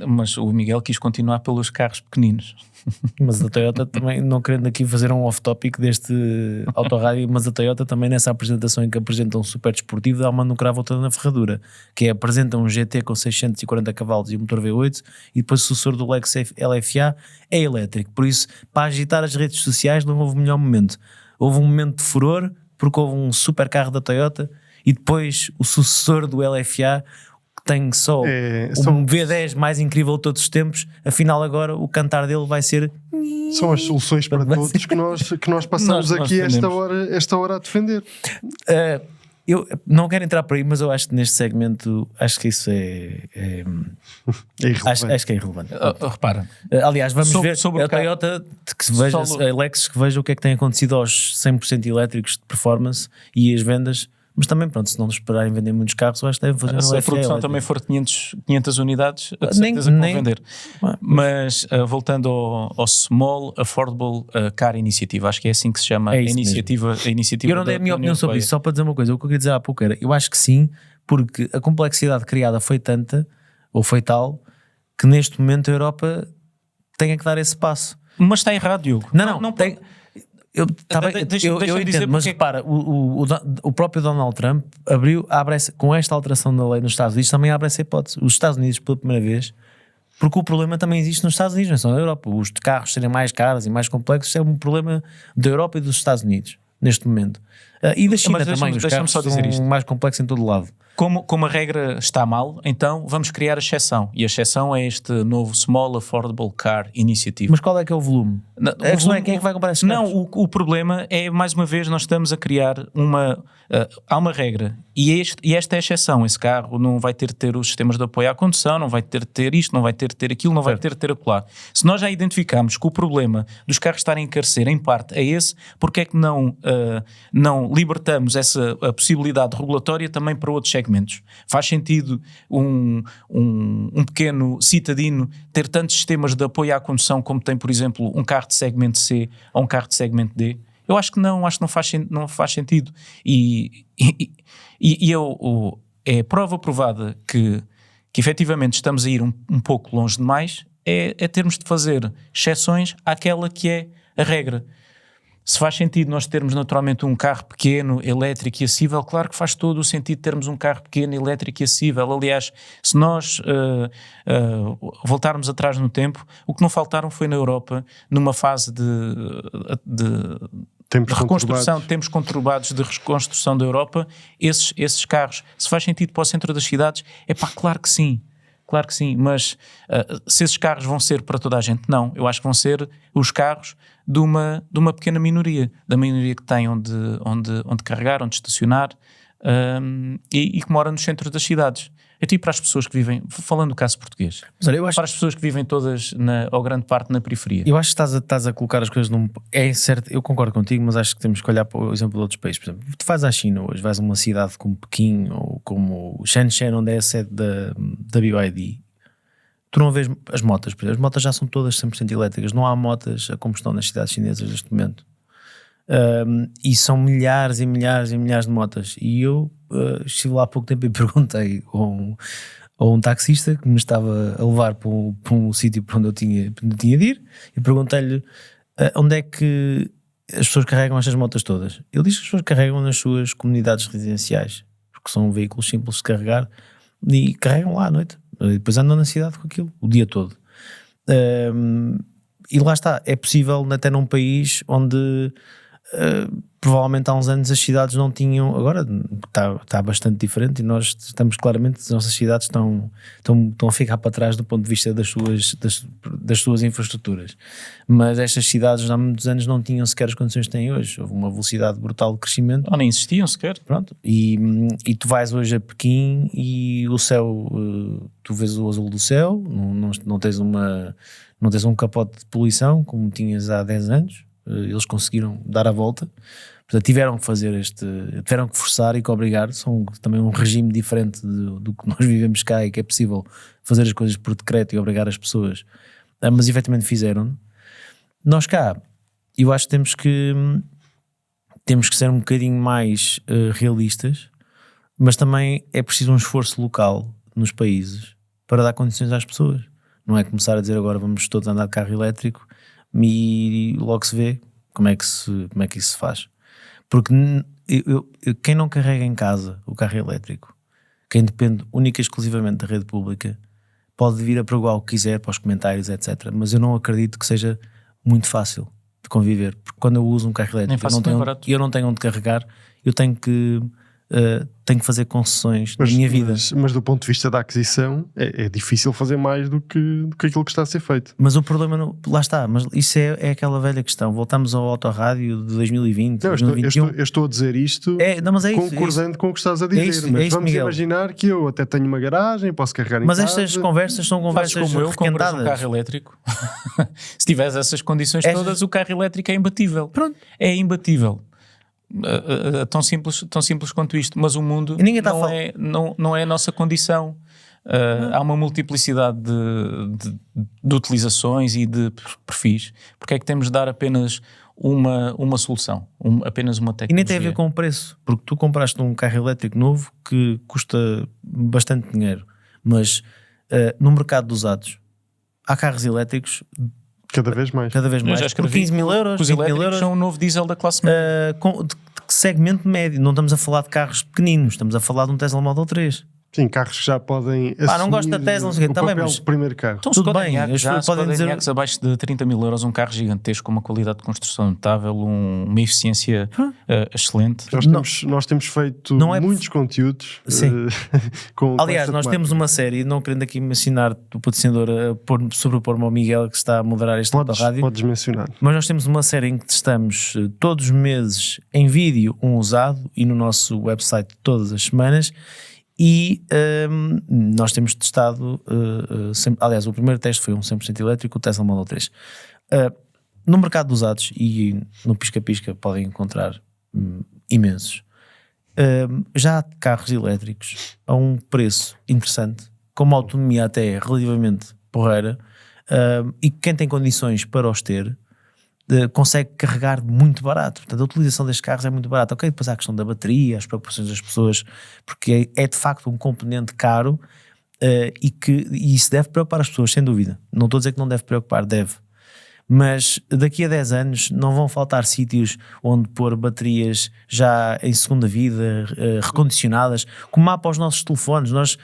mas o Miguel quis continuar pelos carros pequeninos. Mas a Toyota também, não querendo aqui fazer um off-topic deste autorrádio, mas a Toyota também nessa apresentação em que apresenta um super desportivo dá uma no cravo toda na ferradura, que é apresenta um GT com 640 cavalos e um motor V8 e depois o sucessor do Lexus LFA é elétrico. Por isso, para agitar as redes sociais não houve melhor momento. Houve um momento de furor porque houve um super carro da Toyota e depois o sucessor do LFA tem só um V10 mais incrível de todos os tempos, afinal agora o cantar dele vai ser... São as soluções para todos que nós passamos aqui esta hora a defender. Eu não quero entrar por aí, mas eu acho que neste segmento acho que isso é irrelevante. Acho que é irrelevante. Repara. Aliás, vamos ver sobre a Toyota, que se veja, a Lexus, que veja o que é que tem acontecido aos 100% elétricos de performance e as vendas. Mas também, pronto, se não esperarem vender muitos carros, eu acho que devem fazer se a produção também for 500 unidades, de certeza que vão vender. Mas voltando ao Small Affordable Car Initiative, acho que é assim que se chama a iniciativa. Eu não dei a minha opinião sobre isso, só para dizer uma coisa. O que eu queria dizer há pouco era, eu acho que sim, porque a complexidade criada foi tanta, ou foi tal, que neste momento a Europa tem que dar esse passo. Mas está errado, Diogo. Não tem... Eu entendo, mas repara, o próprio Donald Trump abre com esta alteração da lei nos Estados Unidos, também abre essa hipótese. Os Estados Unidos, pela primeira vez, porque o problema também existe nos Estados Unidos, não é só na Europa. Os carros serem mais caros e mais complexos é um problema da Europa e dos Estados Unidos, neste momento. E da China também, os carros são mais complexos em todo lado. Como a regra está mal, então vamos criar a exceção. E a exceção é este novo Small Affordable Car Initiative. Mas qual é que é o volume? Quem é que vai comprar esses carros? Não, o problema é, mais uma vez, nós estamos a criar há uma regra. E esta é a exceção. Esse carro não vai ter os sistemas de apoio à condução, não vai ter isto, não vai ter aquilo, não vai ter acolá. Se nós já identificamos que o problema dos carros estarem a encarecer, em parte, é esse, porque é que não libertamos a possibilidade regulatória também para outros segmentos? Faz sentido um pequeno citadino ter tantos sistemas de apoio à condução como tem, por exemplo, um carro de segmento C ou um carro de segmento D? Eu acho que não faz sentido. É prova provada que efetivamente estamos a ir um pouco longe demais, é termos de fazer exceções àquela que é a regra. Se faz sentido nós termos naturalmente um carro pequeno, elétrico e acessível, claro que faz todo o sentido termos um carro pequeno, elétrico e acessível. Aliás, se nós voltarmos atrás no tempo, o que não faltaram foi na Europa, numa fase de reconstrução, tempos conturbados de reconstrução da Europa, esses carros, se faz sentido para o centro das cidades, claro que sim. Claro que sim, mas se esses carros vão ser para toda a gente, não. Eu acho que vão ser os carros de uma pequena minoria, da minoria que tem onde carregar, onde estacionar e que mora nos centros das cidades. Até para as pessoas que vivem, falando do caso português, mas olha, para as pessoas que vivem todas, ou grande parte, na periferia. Eu acho que estás a colocar as coisas num... É certo, eu concordo contigo, mas acho que temos que olhar para o exemplo de outros países. Por exemplo, tu vais à China hoje, vais a uma cidade como Pequim ou como Shenzhen, onde é a sede da BYD, tu não vês as motas, por exemplo, as motas já são todas 100% elétricas, não há motas a combustão nas cidades chinesas neste momento. E são milhares e milhares e milhares de motas. E eu estive lá há pouco tempo e perguntei a um taxista que me estava a levar para um sítio para onde eu tinha de ir, e perguntei-lhe onde é que as pessoas carregam estas motas todas. Ele diz que as pessoas carregam nas suas comunidades residenciais, porque são veículos simples de carregar e carregam lá à noite, e depois andam na cidade com aquilo o dia todo. E lá está, é possível até num país onde provavelmente há uns anos as cidades não tinham, agora está bastante diferente, e nós estamos claramente, as nossas cidades estão a ficar para trás do ponto de vista das suas infraestruturas, mas estas cidades há muitos anos não tinham sequer as condições que têm hoje. Houve uma velocidade brutal de crescimento, ou nem existiam sequer. Pronto. E tu vais hoje a Pequim e o céu, tu vês o azul do céu, não tens um capote de poluição como tinhas há 10 anos. Eles conseguiram dar a volta, portanto tiveram que forçar e que obrigar. São também um regime diferente do que nós vivemos cá, e que é possível fazer as coisas por decreto e obrigar as pessoas, mas efetivamente fizeram. Nós cá, eu acho que temos que ser um bocadinho mais realistas, mas também é preciso um esforço local nos países para dar condições às pessoas. Não é começar a dizer agora vamos todos andar de carro elétrico e logo se vê como é que isso se faz. Porque quem não carrega em casa o carro elétrico, quem depende única e exclusivamente da rede pública, pode vir a pregoar o que quiser para os comentários, etc. Mas eu não acredito que seja muito fácil de conviver, porque quando eu uso um carro elétrico eu não tenho onde carregar, eu tenho que fazer concessões na minha vida. Mas do ponto de vista da aquisição é difícil fazer mais do que aquilo que está a ser feito. Mas o problema, lá está, mas isso é aquela velha questão. Voltamos ao autorrádio de 2020, 2021. Eu estou a dizer isto concordando com o que estás a dizer, mas vamos imaginar que eu até tenho uma garagem, posso carregar em casa. Mas estas conversas são conversas como eu, compras um carro elétrico. Se tiveres essas condições todas, o carro elétrico é imbatível. Pronto. É imbatível. Tão simples quanto isto, mas o mundo não é a nossa condição. Há uma multiplicidade de utilizações e de perfis. Porque é que temos de dar apenas uma solução, apenas uma tecnologia? E nem tem a ver com o preço, porque tu compraste um carro elétrico novo que custa bastante dinheiro, mas no mercado dos usados há carros elétricos cada vez mais. Por 15 mil euros, os elétricos são o novo diesel da classe média. De segmento médio. Não estamos a falar de carros pequeninos, estamos a falar de um Tesla Model 3. Sim, carros que já podem não gosto da Tesla, não sei o quê. Papel do primeiro carro. Então, tudo bem, podem dizer abaixo de 30 mil euros, um carro gigantesco, com uma qualidade de construção notável, uma eficiência excelente. Nós temos feito muitos conteúdos. Aliás, nós temos uma série, não querendo aqui mencionar o patrocinador a sobrepor-me ao Miguel, que está a moderar este rádio. Podes mencionar. Mas nós temos uma série em que testamos todos os meses em vídeo um usado e no nosso website todas as semanas. E nós temos testado, aliás, o primeiro teste foi um 100% elétrico, o Tesla Model 3. No mercado dos usados e no pisca-pisca podem encontrar imensos. Já há carros elétricos a um preço interessante, com uma autonomia até relativamente porreira, e quem tem condições para os ter consegue carregar muito barato. Portanto, a utilização destes carros é muito barata. Ok, depois há a questão da bateria, as preocupações das pessoas, porque é de facto um componente caro, e isso deve preocupar as pessoas, sem dúvida. Não estou a dizer que não deve preocupar, deve. Mas daqui a 10 anos não vão faltar sítios onde pôr baterias já em segunda vida, recondicionadas, como há para os nossos telefones. Nós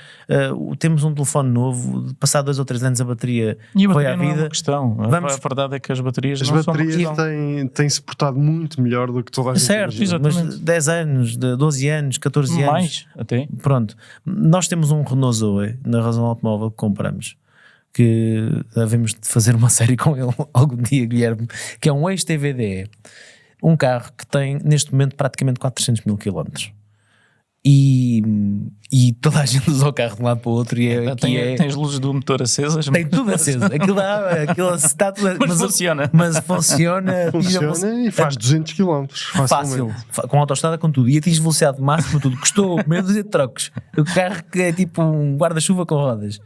temos um telefone novo, passado 2 ou 3 anos a bateria foi à vida. Não é uma questão. A verdade é que as baterias não são uma questão. têm-se portado muito melhor do que toda a gente. Certo, mas 10 anos, 12 anos, 14 anos. Mais, até. Pronto. Nós temos um Renault Zoe na Razão Automóvel que compramos, que devemos de fazer uma série com ele algum dia, Guilherme, que é um ex-TVDE, um carro que tem neste momento praticamente 400 mil quilómetros, e toda a gente usa o carro de um lado para o outro, e tens luzes do motor acesas, tem tudo aceso, aquilo está tudo, mas funciona e faz 200 km fácil, com autoestrada, com tudo, e atinge velocidade máxima, tudo, custou meio dúzia de trocos. O carro que é tipo um guarda-chuva com rodas.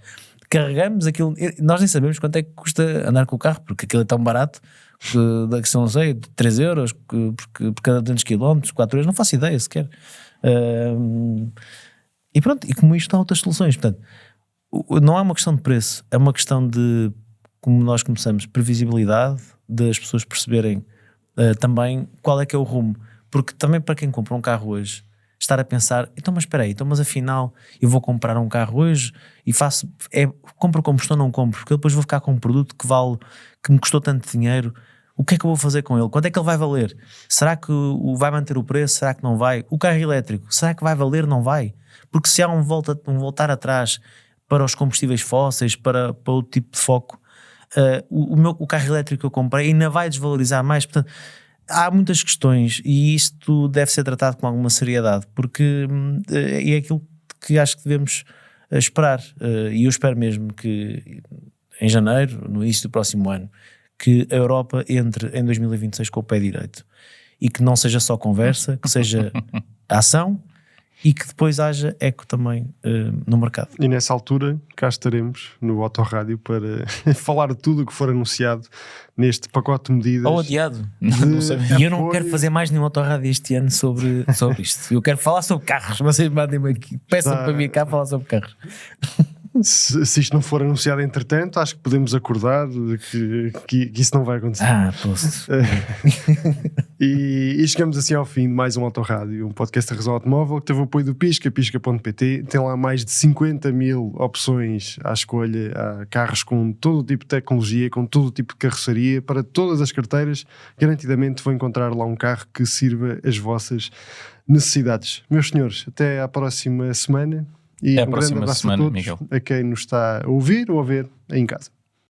Carregamos aquilo, nós nem sabemos quanto é que custa andar com o carro, porque aquilo é tão barato que são, não sei, 3 euros por cada 200 km, 4 euros, não faço ideia sequer. E pronto, e como isto há outras soluções. Portanto, não é uma questão de preço, é uma questão de, como nós começamos, previsibilidade, das pessoas perceberem também qual é que é o rumo, porque também para quem compra um carro hoje, estar a pensar, mas espera aí, mas afinal eu vou comprar um carro hoje e compro combustão, não compro, porque depois vou ficar com um produto que me custou tanto dinheiro. O que é que eu vou fazer com ele? Quanto é que ele vai valer? Será que vai manter o preço? Será que não vai? O carro elétrico, será que vai valer? Não vai? Porque se há um voltar atrás para os combustíveis fósseis, para o tipo de foco, o carro elétrico que eu comprei ainda vai desvalorizar mais. Portanto, há muitas questões e isto deve ser tratado com alguma seriedade, porque é aquilo que acho que devemos esperar, e eu espero mesmo que em janeiro, no início do próximo ano, que a Europa entre em 2026 com o pé direito e que não seja só conversa, que seja ação e que depois haja eco também no mercado. E nessa altura cá estaremos no Autorádio para falar de tudo o que for anunciado neste pacote de medidas. Ou adiado. E eu não quero fazer mais nenhum Autorádio este ano sobre isto. Eu quero falar sobre carros. Vocês mandem-me aqui, peçam para vir cá falar sobre carros. se isto não for anunciado entretanto, acho que podemos acordar que isso não vai acontecer. Posso. E chegamos assim ao fim de mais um Autorádio, um podcast da Razão Automóvel que teve o apoio do Pisca, pisca.pt. Tem lá mais de 50 mil opções à escolha. Há carros com todo o tipo de tecnologia, com todo o tipo de carroceria, para todas as carteiras. Garantidamente vão encontrar lá um carro que sirva as vossas necessidades. Meus senhores, até à próxima semana. E Até à um grande próxima abraço semana, a todos, Miguel. a quem nos está a ouvir ou a ver aí em casa.